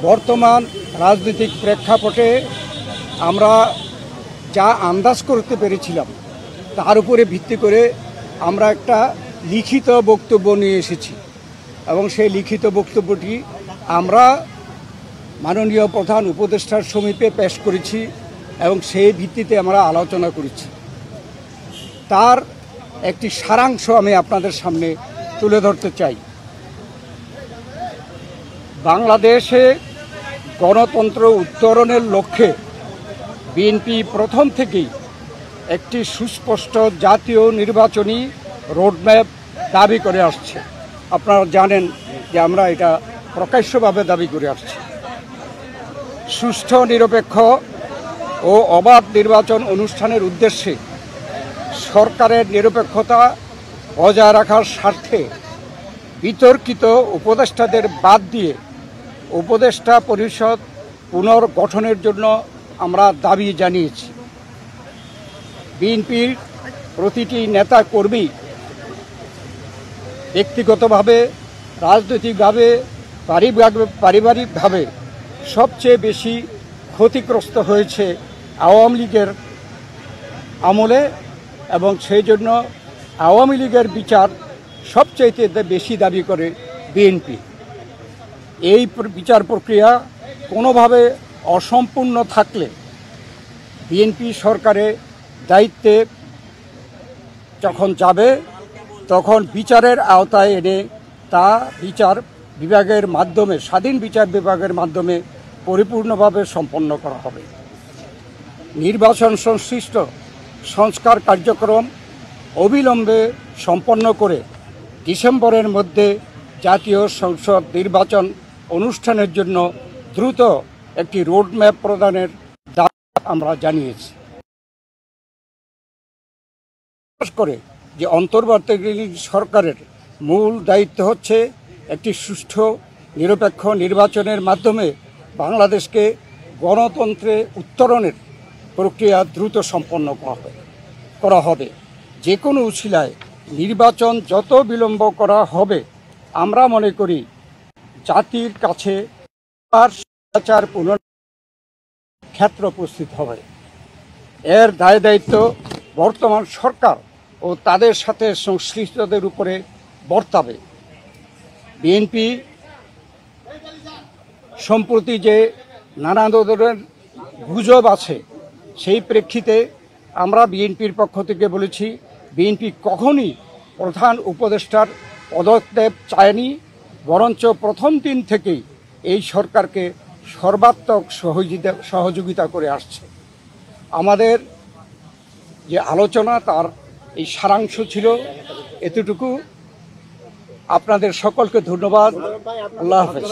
বর্তমান রাজনৈতিক প্রেক্ষাপটে আমরা যা আন্দাজ করতে পেরেছিলাম তার উপরে ভিত্তি করে আমরা একটা লিখিত বক্তব্য নিয়ে এসেছি এবং সেই লিখিত বক্তব্যটি আমরা মাননীয় প্রধান উপদেষ্টার সমীপে পেশ করেছি এবং সেই ভিত্তিতে আমরা আলোচনা করেছি। তার একটি সারাংশ আমি আপনাদের সামনে তুলে ধরতে চাই। বাংলাদেশে গণতন্ত্র উত্তরণের লক্ষ্যে বিএনপি প্রথম থেকেই একটি সুস্পষ্ট জাতীয় নির্বাচনী রোডম্যাপ দাবি করে আসছে। আপনারা জানেন যে আমরা এটা প্রকাশ্যভাবে দাবি করে আসছি। সুষ্ঠু, নিরপেক্ষ ও অবাধ নির্বাচন অনুষ্ঠানের উদ্দেশ্যে সরকারের নিরপেক্ষতা বজায় রাখার স্বার্থে বিতর্কিত উপদেষ্টাদের বাদ দিয়ে উপদেষ্টা পরিষদ পুনর্গঠনের জন্য আমরা দাবি জানিয়েছি। বিএনপির প্রতিটি নেতা কর্মী ব্যক্তিগতভাবে, রাজনৈতিকভাবে, পারিবারিকভাবে সবচেয়ে বেশি ক্ষতিগ্রস্ত হয়েছে আওয়ামী লীগের আমলে এবং সেই জন্য আওয়ামী লীগের বিচার সবচেয়ে বেশি দাবি করে বিএনপি। এই বিচার প্রক্রিয়া কোনোভাবে অসম্পূর্ণ থাকলে বিএনপি সরকারের দায়িত্বে যখন যাবে তখন বিচারের আওতায় এনে তা বিচার বিভাগের মাধ্যমে, স্বাধীন বিচার বিভাগের মাধ্যমে পরিপূর্ণভাবে সম্পন্ন করা হবে। নির্বাচন সংশ্লিষ্ট সংস্কার কার্যক্রম অবিলম্বে সম্পন্ন করে ডিসেম্বরের মধ্যে জাতীয় সংসদ নির্বাচন অনুষ্ঠানের জন্য দ্রুত একটি রোডম্যাপ প্রদানের দাবি আমরা জানিয়েছি। করে যে অন্তর্বর্তীকালীন সরকারের মূল দায়িত্ব হচ্ছে একটি সুষ্ঠু, নিরপেক্ষ নির্বাচনের মাধ্যমে বাংলাদেশকে গণতন্ত্রে উত্তরণের প্রক্রিয়া দ্রুত সম্পন্ন করা হবে। যে কোনো উছিলায় নির্বাচন যত বিলম্ব করা হবে, আমরা মনে করি জাতির কাছে স্বৈরাচার ক্ষেত্র উপস্থিত হবে। এর দায় দায়িত্ব বর্তমান সরকার ও তাদের সাথে সংশ্লিষ্টদের উপরে বর্তাবে। বিএনপি সম্প্রতি যে নানা ধরনের গুজব আছে, সেই প্রেক্ষিতে আমরা বিএনপির পক্ষ থেকে বলেছি, বিএনপি কখনই প্রধান উপদেষ্টার পদত্যাগ চায়নি, বরঞ্চ প্রথম দিন থেকেই এই সরকারকে সর্বাত্মক সহযোগিতা করে আসছে। আমাদের যে আলোচনা তার এই সারাংশ ছিল এতটুকু। আপনাদের সকলকে ধন্যবাদ। আল্লাহ হাফেজ।